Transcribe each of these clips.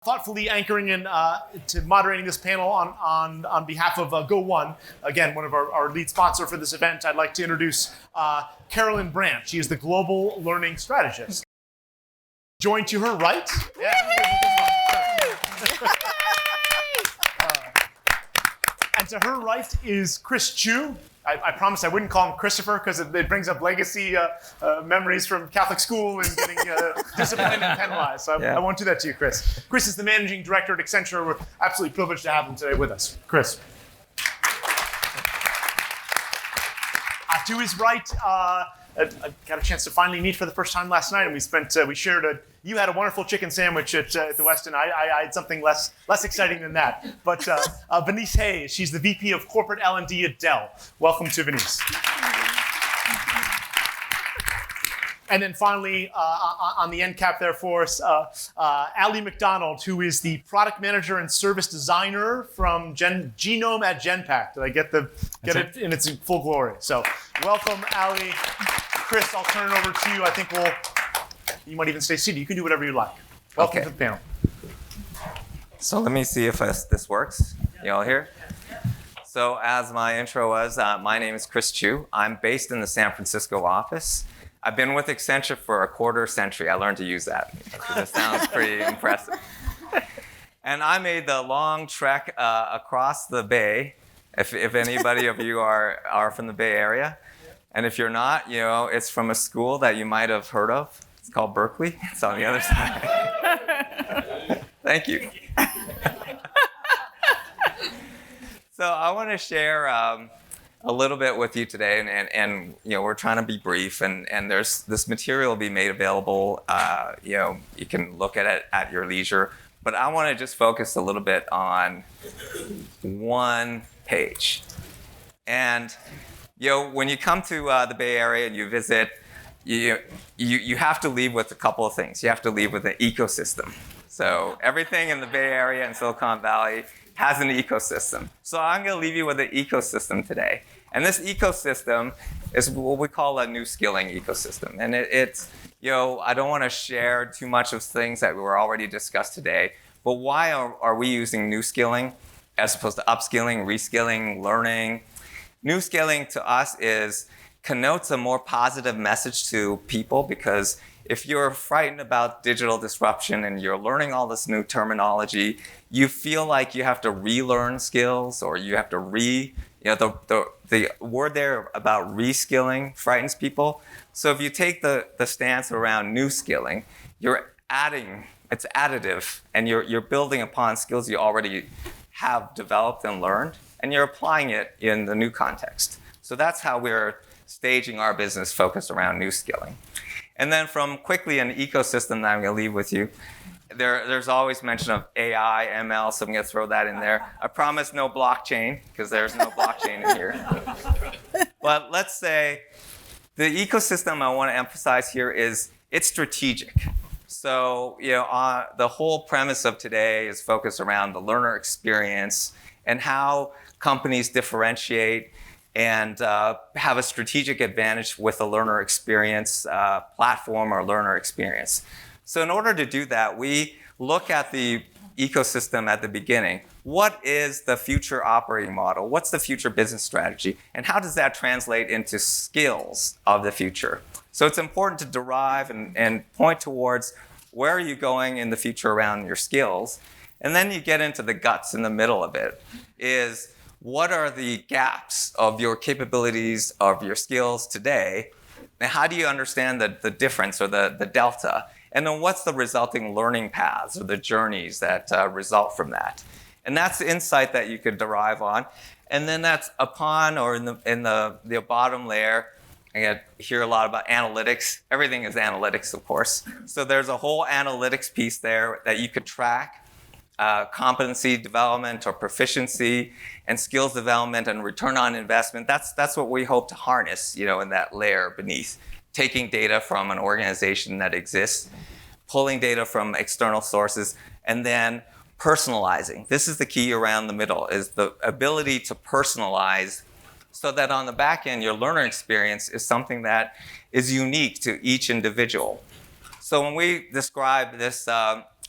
Thoughtfully anchoring in to moderating this panel on behalf of Go1, again, one of our lead sponsor for this event. I'd like to introduce Carolyn Brandt. She is the Global Learning Strategist. Joined to her right. And to her right is Chris Chu. I promised I wouldn't call him Christopher because it brings up legacy memories from Catholic school and getting disciplined and penalized. So I won't do that to you, Chris. Chris is the managing director at Accenture. We're absolutely privileged to have him today with us. Chris. To his right, I got a chance to finally meet for the first time last night, and we shared you had a wonderful chicken sandwich at the Westin. I had something less exciting than that. But Venice Hayes, she's the VP of Corporate L&D at Dell. Welcome to Venice. And then finally, on the end cap there for us, Ali McDonald, who is the product manager and service designer from Genome at Genpact. Did I get it in its full glory? So welcome, Ali. Chris, I'll turn it over to you. I think you might even stay seated. You can do whatever you like. Welcome to the panel. So let me see if this works. You all here? So as my intro was, my name is Chris Chu. I'm based in the San Francisco office. I've been with Accenture for a quarter century. I learned to use that because it sounds pretty impressive. And I made the long trek across the Bay, if anybody of you are from the Bay Area. And if you're not, it's from a school that you might have heard of. It's called Berkeley. It's on the other side. Thank you. So I want to share a little bit with you today, and we're trying to be brief, and there's this material will be made available. You can look at it at your leisure, but I want to just focus a little bit on one page. And when you come to the Bay Area and you visit, you have to leave with a couple of things. You have to leave with an ecosystem. So everything in the Bay Area and Silicon Valley has an ecosystem. So I'm going to leave you with an ecosystem today. And this ecosystem is what we call a new skilling ecosystem. And it's, I don't want to share too much of things that were already discussed today, but why are we using new skilling as opposed to upskilling, reskilling, learning? New skilling to us connotes a more positive message to people, because if you're frightened about digital disruption and you're learning all this new terminology, you feel like you have to relearn skills, or you have to the word there about reskilling frightens people. So if you take the stance around new skilling, you're adding, it's additive, and you're building upon skills you already have developed and learned, and you're applying it in the new context. So that's how we're staging our business focused around new skilling. And then from quickly an ecosystem that I'm going to leave with you, there's always mention of AI, ML, so I'm going to throw that in there. I promise no blockchain, because there's no blockchain in here. But let's say the ecosystem I want to emphasize here is it's strategic. So the whole premise of today is focused around the learner experience and how companies differentiate and have a strategic advantage with a learner experience platform or learner experience. So in order to do that, we look at the ecosystem at the beginning. What is the future operating model? What's the future business strategy? And how does that translate into skills of the future? So it's important to derive and point towards where are you going in the future around your skills. And then you get into the guts in the middle of it, is what are the gaps of your capabilities, of your skills today? And how do you understand the difference or the delta? And then what's the resulting learning paths or the journeys that result from that? And that's the insight that you could derive on. And then that's upon, or in the bottom layer, I hear a lot about analytics. Everything is analytics, of course. So there's a whole analytics piece there that you could track. Competency development or proficiency and skills development and return on investment. That's what we hope to harness, in that layer beneath. Taking data from an organization that exists, pulling data from external sources, and then personalizing. This is the key around the middle, is the ability to personalize so that on the back end, your learner experience is something that is unique to each individual. So when we describe this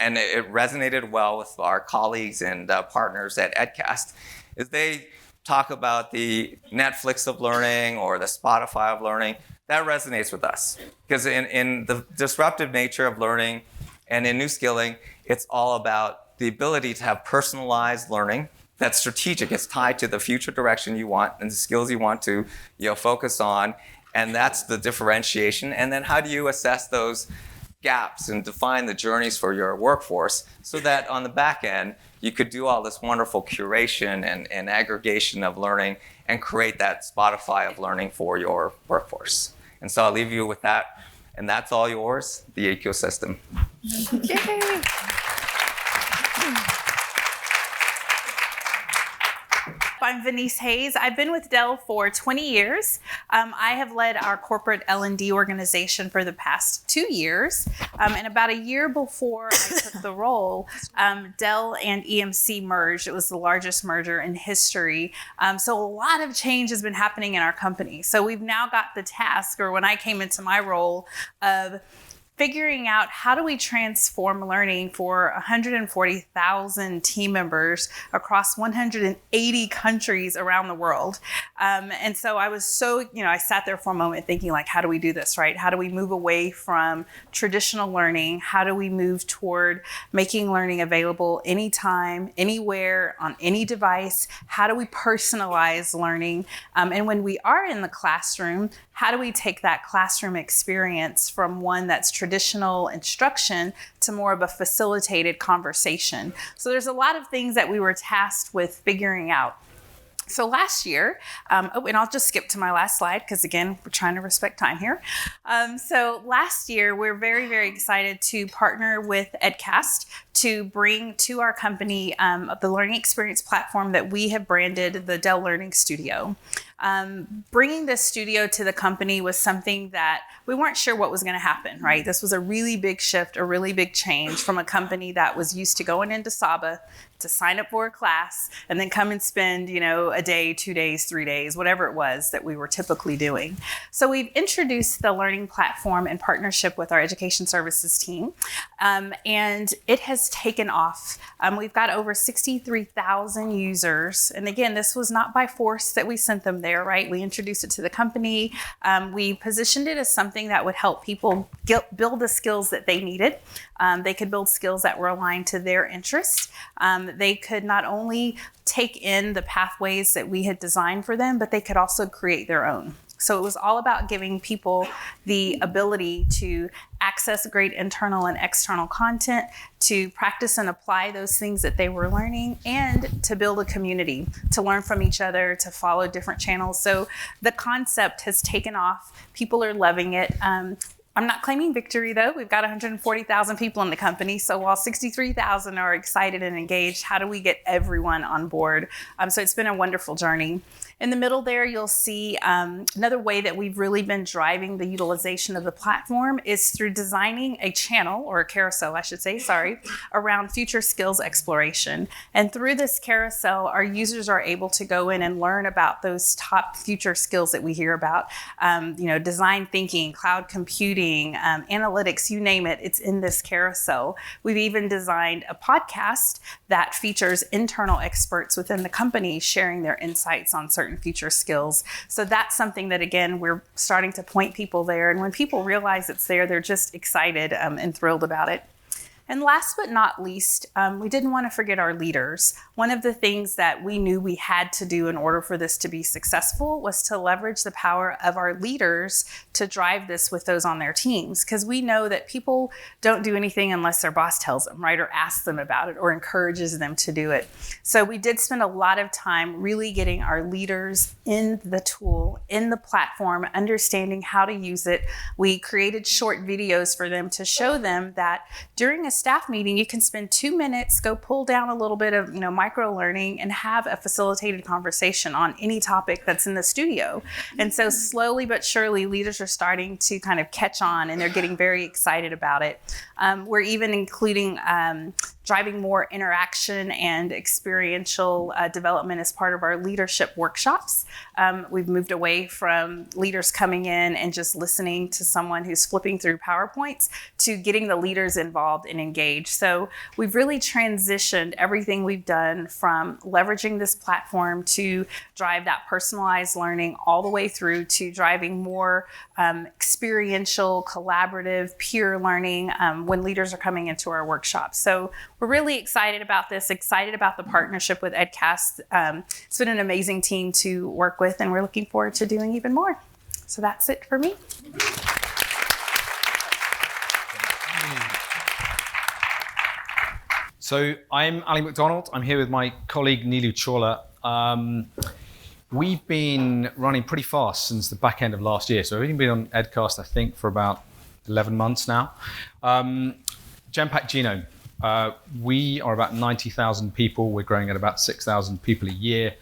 and it resonated well with our colleagues and partners at EdCast, is they talk about the Netflix of learning or the Spotify of learning. That resonates with us because in the disruptive nature of learning and in new skilling, it's all about the ability to have personalized learning that's strategic. It's tied to the future direction you want and the skills you want to focus on. And that's the differentiation. And then how do you assess those gaps and define the journeys for your workforce so that on the back end, you could do all this wonderful curation and aggregation of learning and create that Spotify of learning for your workforce. And so I'll leave you with that. And that's all yours, the ecosystem. Yay. I'm Venice Hayes. I've been with Dell for 20 years. I have led our corporate L&D organization for the past 2 years. And about a year before I took the role, Dell and EMC merged. It was the largest merger in history. So a lot of change has been happening in our company. So we've now got the task, or when I came into my role, of figuring out how do we transform learning for 140,000 team members across 180 countries around the world. And so I was I sat there for a moment thinking, like, how do we do this, right? How do we move away from traditional learning? How do we move toward making learning available anytime, anywhere, on any device? How do we personalize learning? And when we are in the classroom, how do we take that classroom experience from one that's traditional instruction to more of a facilitated conversation? So there's a lot of things that we were tasked with figuring out. So last year, and I'll just skip to my last slide because, again, we're trying to respect time here. So last year, we're very, very excited to partner with EdCast to bring to our company the learning experience platform that we have branded the Dell Learning Studio. Bringing this studio to the company was something that we weren't sure what was going to happen, right? This was a really big shift, a really big change from a company that was used to going into Saba to sign up for a class and then come and spend, a day, 2 days, 3 days, whatever it was that we were typically doing. So we've introduced the learning platform in partnership with our education services team, and it has taken off. We've got over 63,000 users. And again, this was not by force that we sent them there, right? We introduced it to the company. We positioned it as something that would help people build the skills that they needed. They could build skills that were aligned to their interests. They could not only take in the pathways that we had designed for them, but they could also create their own. So it was all about giving people the ability to access great internal and external content, to practice and apply those things that they were learning, and to build a community, to learn from each other, to follow different channels. So the concept has taken off. People are loving it. I'm not claiming victory, though. We've got 140,000 people in the company. So while 63,000 are excited and engaged, how do we get everyone on board? So it's been a wonderful journey. In the middle there, you'll see another way that we've really been driving the utilization of the platform is through designing a channel, or a carousel, I should say, around future skills exploration. And through this carousel, our users are able to go in and learn about those top future skills that we hear about. Design thinking, cloud computing, analytics, you name it, it's in this carousel. We've even designed a podcast that features internal experts within the company sharing their insights on certain future skills. So that's something that, again, we're starting to point people there. And when people realize it's there, they're just excited and thrilled about it. And last but not least, we didn't want to forget our leaders. One of the things that we knew we had to do in order for this to be successful was to leverage the power of our leaders to drive this with those on their teams. Because we know that people don't do anything unless their boss tells them, right, or asks them about it or encourages them to do it. So we did spend a lot of time really getting our leaders in the tool, in the platform, understanding how to use it. We created short videos for them to show them that during a staff meeting, you can spend 2 minutes, go pull down a little bit of micro learning and have a facilitated conversation on any topic that's in the studio. And so slowly but surely, leaders are starting to kind of catch on, and they're getting very excited about it. We're even including driving more interaction and experiential development as part of our leadership workshops. We've moved away from leaders coming in and just listening to someone who's flipping through PowerPoints to getting the leaders involved and engaged. So we've really transitioned everything we've done from leveraging this platform to drive that personalized learning all the way through to driving more experiential, collaborative, peer learning when leaders are coming into our workshops. So we're really excited about this, excited about the partnership with EdCast. It's been an amazing team to work with, and we're looking forward to doing even more. So that's it for me. So I'm Ali McDonald. I'm here with my colleague Nilu Chawla. We've been running pretty fast since the back end of last year. So we've only been on EdCast, I think, for about 11 months now. Genpact Genome. We are about 90,000 people. We're growing at about 6,000 people a year.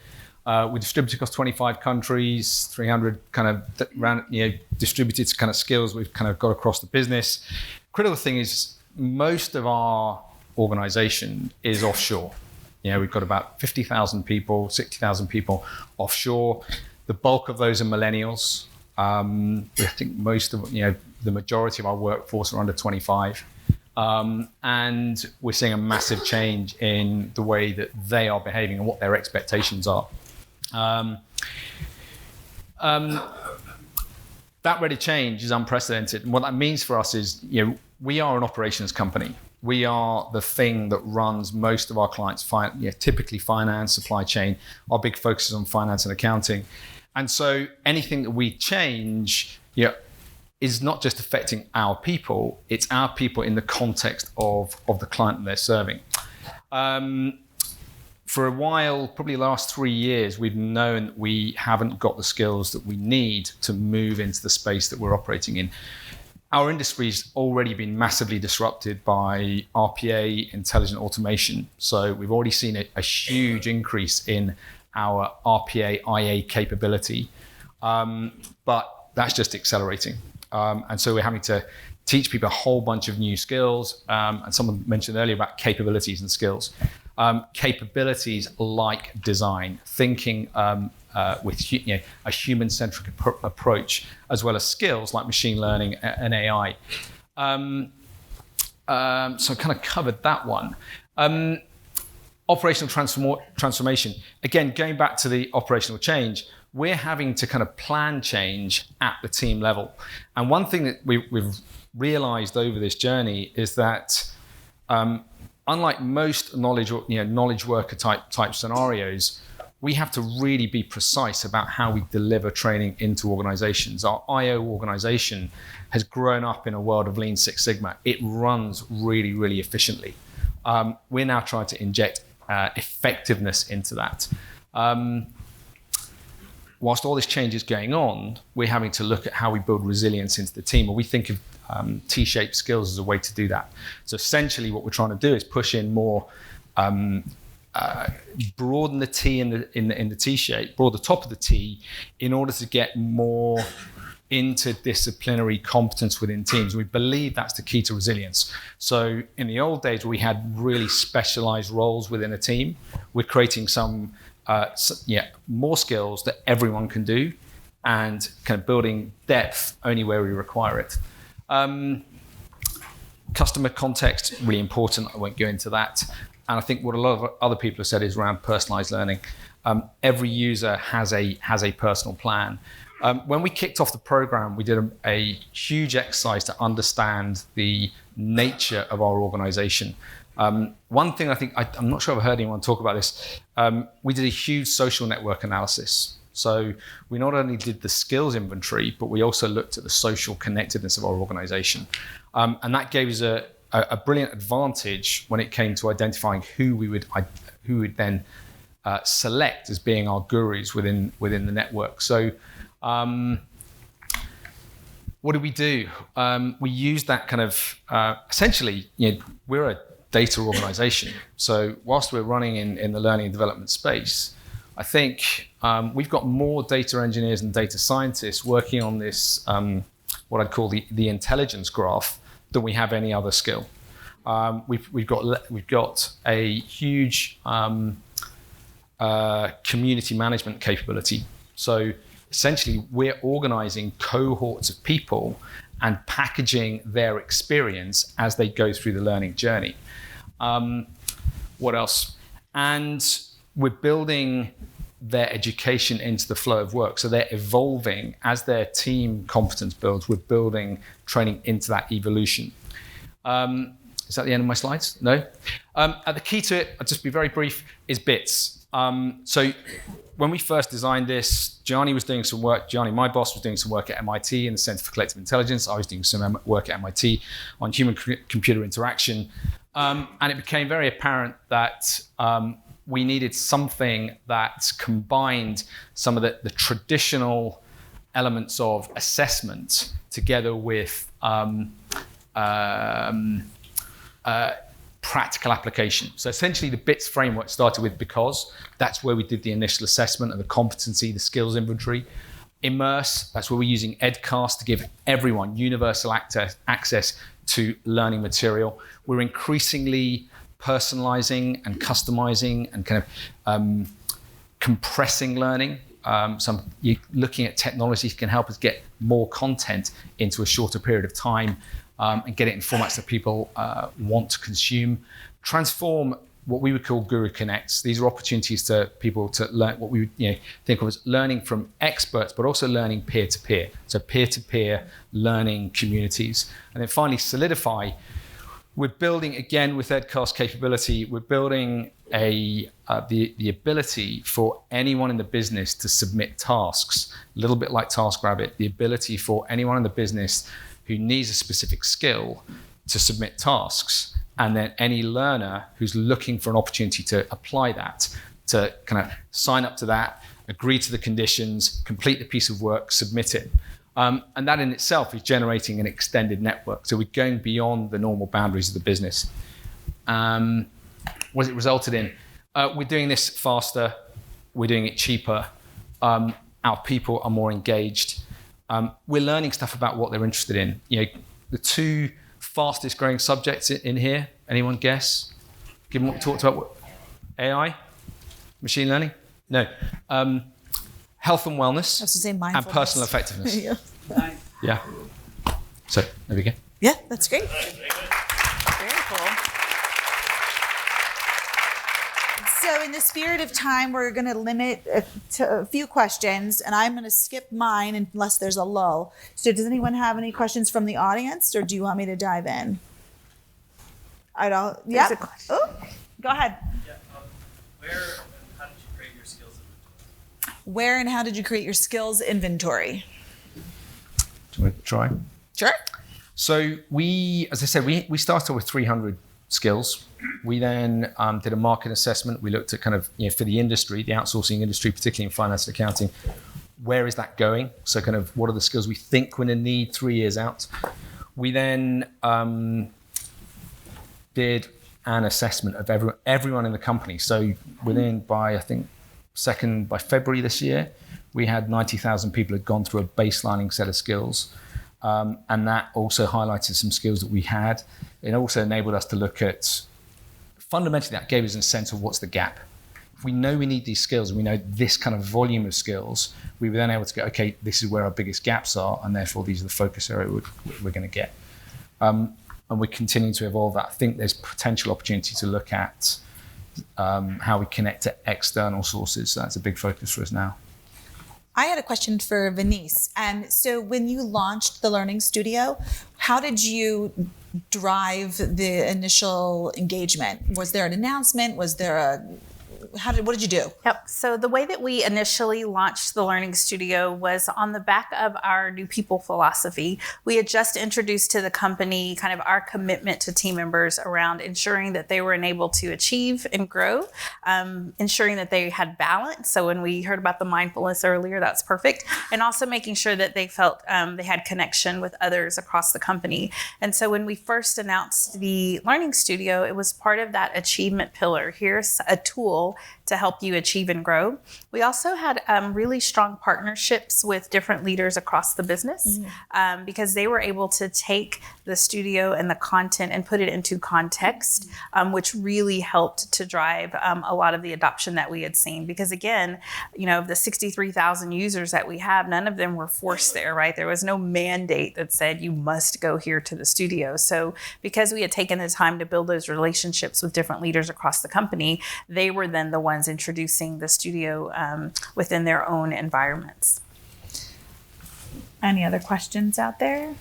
We distribute across 25 countries, 300 kind of distributed kind of skills we've kind of got across the business. Critical thing is most of our organization is offshore. We've got about 50,000 people, 60,000 people offshore. The bulk of those are millennials. I think most of, the majority of our workforce are under 25. And we're seeing a massive change in the way that they are behaving and what their expectations are. That rate of change is unprecedented. And what that means for us is, we are an operations company. We are the thing that runs most of our clients, typically finance, supply chain. Our big focus is on finance and accounting. And so anything that we change is not just affecting our people, it's our people in the context of the client that they're serving. For a while, probably the last 3 years, we've known that we haven't got the skills that we need to move into the space that we're operating in. Our industry's already been massively disrupted by RPA, intelligent automation. So we've already seen a huge increase in our RPA, IA capability, but that's just accelerating. And so we're having to teach people a whole bunch of new skills. And someone mentioned earlier about capabilities and skills. Capabilities like design, thinking with a human-centric approach, as well as skills like machine learning and AI. So I kind of covered that one. Operational transformation. Again, going back to the operational change, we're having to kind of plan change at the team level. And one thing that we've realized over this journey is that unlike most knowledge worker type scenarios, we have to really be precise about how we deliver training into organizations. Our IO organization has grown up in a world of Lean Six Sigma. It runs really, really efficiently. We're now trying to inject effectiveness into that. Whilst all this change is going on, we're having to look at how we build resilience into the team. And we think of T-shaped skills as a way to do that. So essentially what we're trying to do is push in more, broaden the T in the T-shape, broaden the top of the T in order to get more interdisciplinary competence within teams. We believe that's the key to resilience. So in the old days, we had really specialized roles within a team. We're creating some more skills that everyone can do and kind of building depth only where we require it. Customer context, really important. I won't go into that. And I think what a lot of other people have said is around personalized learning. Every user has a personal plan. When we kicked off the program, we did a huge exercise to understand the nature of our organization. One thing I'm not sure I've heard anyone talk about this, we did a huge social network analysis. So we not only did the skills inventory, but we also looked at the social connectedness of our organization. And that gave us a brilliant advantage when it came to identifying who we would then select as being our gurus within the network. So what do? We use that kind of, essentially, we're a data organization. So whilst we're running in the learning and development space, I think we've got more data engineers and data scientists working on this, what I'd call the intelligence graph, than we have any other skill. We've got a huge community management capability. So essentially, we're organizing cohorts of people and packaging their experience as they go through the learning journey. What else? And we're building their education into the flow of work. So they're evolving as their team competence builds. We're building training into that evolution. Is that the end of my slides? No? The key to it, I'll just be very brief, is bits. So when we first designed this, Gianni was doing some work. Gianni, my boss, was doing some work at MIT in the Center for Collective Intelligence. I was doing some work at MIT on human-computer interaction. And it became very apparent that we needed something that combined some of the traditional elements of assessment together with practical application. So essentially the BITS framework started with because. That's where we did the initial assessment of the competency, the skills inventory. Immerse, that's where we're using EdCast to give everyone universal access to learning material. We're increasingly personalizing and customizing and kind of compressing learning. So looking at technologies can help us get more content into a shorter period of time and get it in formats that people want to consume. Transform what we would call Guru Connects. These are opportunities to people to learn what we would think of as learning from experts, but also learning peer-to-peer. So peer-to-peer learning communities. And then finally, Solidify. We're building, again, with EdCast capability, we're building the ability for anyone in the business to submit tasks, a little bit like TaskRabbit, the ability for anyone in the business who needs a specific skill to submit tasks, and then any learner who's looking for an opportunity to apply that, to kind of sign up to that, agree to the conditions, complete the piece of work, submit it. And that in itself is generating an extended network. So we're going beyond the normal boundaries of the business. What has it resulted in? We're doing this faster. We're doing it cheaper. Our people are more engaged. We're learning stuff about what they're interested in. The two fastest growing subjects in here, anyone guess? Given what we talked about, AI? Machine learning? No. Health and wellness, and personal effectiveness. Yeah. So there we go. Yeah, that's great. Very cool. So in the spirit of time, we're going to limit to a few questions, and I'm going to skip mine unless there's a lull. So does anyone have any questions from the audience, or do you want me to dive in? I don't. Yeah. Oh, go ahead. Yeah. Where and how did you create your skills inventory? Do you want to try? Sure. So as I said, we started with 300 skills. We then did a market assessment. We looked at kind of, for the industry, the outsourcing industry, particularly in finance and accounting, where is that going? So kind of what are the skills we think we're going to need 3 years out? We then did an assessment of everyone in the company. So by February this year, we had 90,000 people had gone through a baselining set of skills. And that also highlighted some skills that we had. It also enabled us to look at, fundamentally, that gave us a sense of what's the gap. If we know we need these skills and we know this kind of volume of skills, we were then able to go, okay, this is where our biggest gaps are, and therefore these are the focus area we're going to get. And we're continuing to evolve that. I think there's potential opportunity to look at how we connect to external sources. So that's a big focus for us now. I had a question for Venice. And so when you launched the Learning Studio, how did you drive the initial engagement? Was there an announcement? Was there what did you do? Yep. So the way that we initially launched the Learning Studio was on the back of our new people philosophy. We had just introduced to the company kind of our commitment to team members around ensuring that they were enabled to achieve and grow, ensuring that they had balance. So when we heard about the mindfulness earlier, that's perfect. And also making sure that they felt they had connection with others across the company. And so when we first announced the Learning Studio, it was part of that achievement pillar. Here's a tool to help you achieve and grow. We also had really strong partnerships with different leaders across the business because they were able to take the studio and the content and put it into context, which really helped to drive a lot of the adoption that we had seen. Because again, of the 63,000 users that we have, none of them were forced there, right? There was no mandate that said you must go here to the studio. So because we had taken the time to build those relationships with different leaders across the company, they were then the ones introducing the studio within their own environments. Any other questions out there?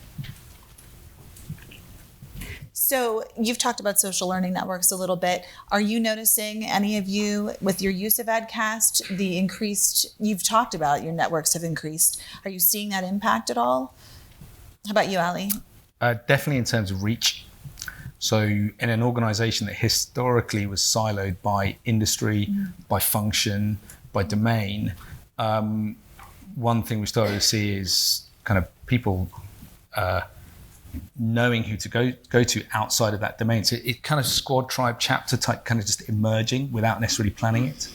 So you've talked about social learning networks a little bit. Are you noticing, any of you, with your use of EdCast, the increased, you've talked about your networks have increased. Are you seeing that impact at all? How about you, Ali? Definitely in terms of reach. So in an organization that historically was siloed by industry, by function, by domain, one thing we started to see is kind of people knowing who to go to outside of that domain. So it kind of squad, tribe, chapter type, kind of just emerging without necessarily planning it.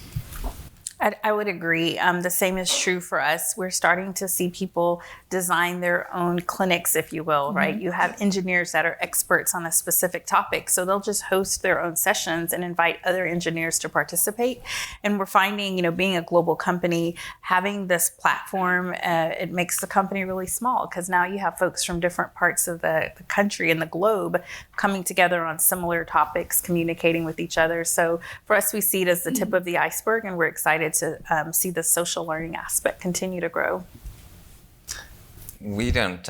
I would agree. The same is true for us. We're starting to see people design their own clinics, if you will, right? You have engineers that are experts on a specific topic, so they'll just host their own sessions and invite other engineers to participate. And we're finding, being a global company, having this platform, it makes the company really small because now you have folks from different parts of the country and the globe coming together on similar topics, communicating with each other. So for us, we see it as the tip of the iceberg, and we're excited to see the social learning aspect continue to grow. We don't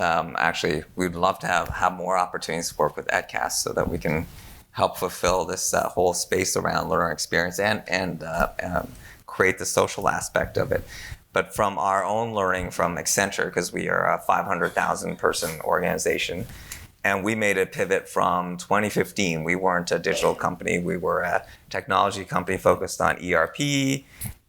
we'd love to have more opportunities to work with EdCast so that we can help fulfill this whole space around learner experience and create the social aspect of it. But from our own learning from Accenture, because we are a 500,000 person organization, and we made a pivot from 2015. We weren't a digital company. We were a technology company focused on ERP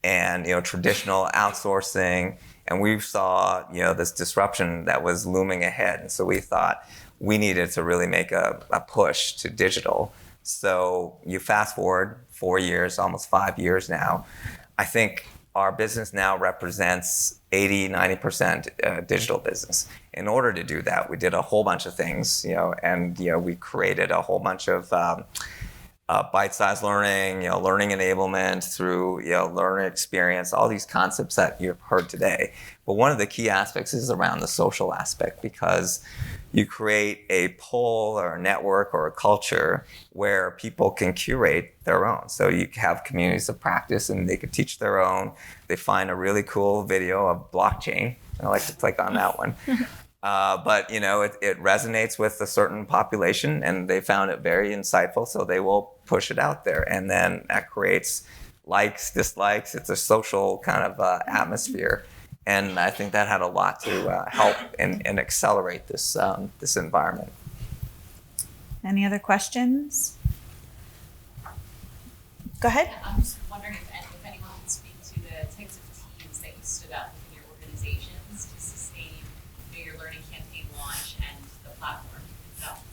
and traditional outsourcing. And we saw this disruption that was looming ahead. And so we thought we needed to really make a push to digital. So you fast forward 4 years, almost 5 years now. I think our business now represents 80-90% digital business. In order to do that, we did a whole bunch of things, and we created a whole bunch of bite-sized learning, learning enablement through learner experience, all these concepts that you've heard today. But one of the key aspects is around the social aspect, because you create a pull or a network or a culture where people can curate their own. So you have communities of practice and they can teach their own. They find a really cool video of blockchain. I like to click on that one. But it resonates with a certain population and they found it very insightful, so they will push it out there. And then that creates likes, dislikes. It's a social kind of atmosphere. And I think that had a lot to help and accelerate this environment. Any other questions? Go ahead. I'm just wondering if anyone can speak to the types of teams that you stood up in your organizations to sustain your learning campaign launch and the platform itself.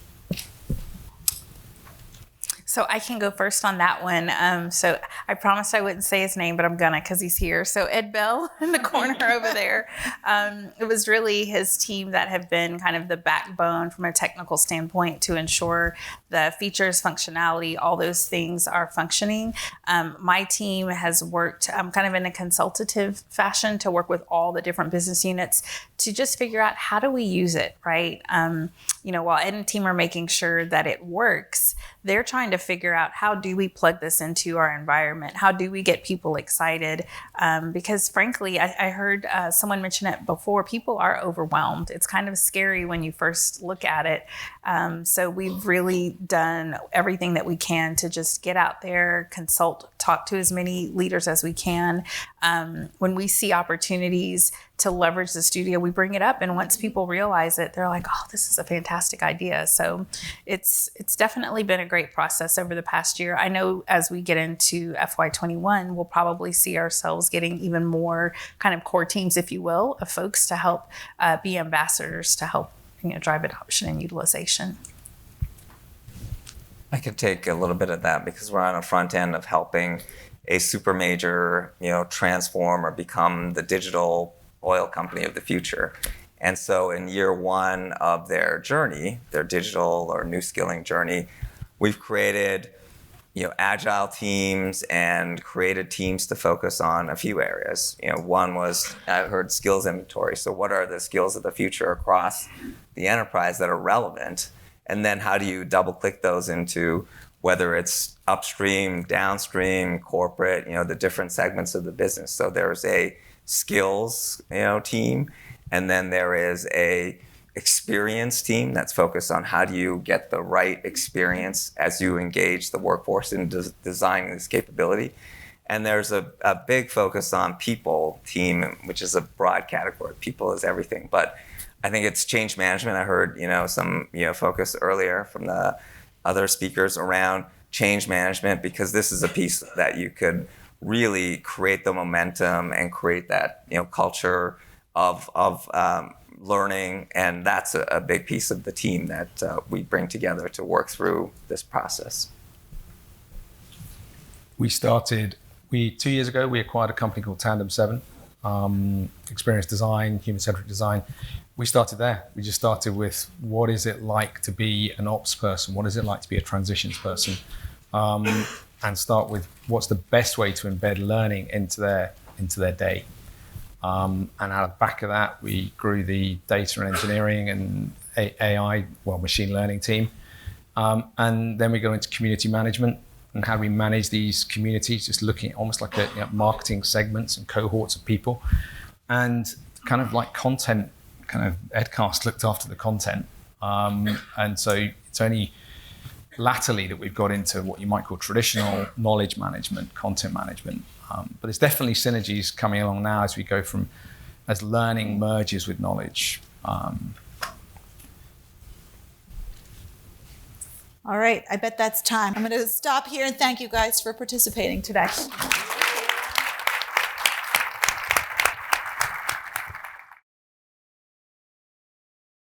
So I can go first on that one. So I promised I wouldn't say his name, but I'm gonna because he's here. So Ed Bell in the corner over there. It was really his team that have been kind of the backbone from a technical standpoint to ensure the features, functionality, all those things are functioning. My team has worked kind of in a consultative fashion to work with all the different business units to just figure out how do we use it, right? While Ed and team are making sure that it works, they're trying to figure out how do we plug this into our environment? How do we get people excited? Because frankly, I heard someone mention it before, people are overwhelmed. It's kind of scary when you first look at it. So we've really done everything that we can to just get out there, consult, talk to as many leaders as we can. When we see opportunities to leverage the studio, we bring it up. And once people realize it, they're like, oh, this is a fantastic idea. So it's definitely been a great process over the past year. I know as we get into FY21, we'll probably see ourselves getting even more kind of core teams, if you will, of folks to help be ambassadors to help drive adoption and utilization. I could take a little bit of that because we're on a front end of helping a super major, transform or become the digital oil company of the future. And so in year one of their journey, their digital or new skilling journey, we've created agile teams and created teams to focus on a few areas. One was, I heard, skills inventory. So what are the skills of the future across the enterprise that are relevant? And then how do you double click those into whether it's upstream, downstream, corporate, the different segments of the business. So there's a skills, team, and then there is a experience team that's focused on how do you get the right experience as you engage the workforce in designing this capability. And there's a big focus on people team, which is a broad category. People is everything. But I think it's change management. I heard, some, focus earlier from the other speakers around change management, because this is a piece that you could really create the momentum and create that, culture of learning, and that's a big piece of the team that we bring together to work through this process. 2 years ago, we acquired a company called Tandem 7, experience design, human-centric design. We started there. We just started with what is it like to be an ops person? What is it like to be a transitions person? And start with what's the best way to embed learning into their day. And out of the back of that, we grew the data and engineering and AI, machine learning team. And then we go into community management and how do we manage these communities, just looking at almost like marketing segments and cohorts of people. And kind of like content, kind of EdCast looked after the content. And so it's only latterly that we've got into what you might call traditional knowledge management, content management. But there's definitely synergies coming along now as we go as learning merges with knowledge. All right, I bet that's time. I'm going to stop here and thank you guys for participating today.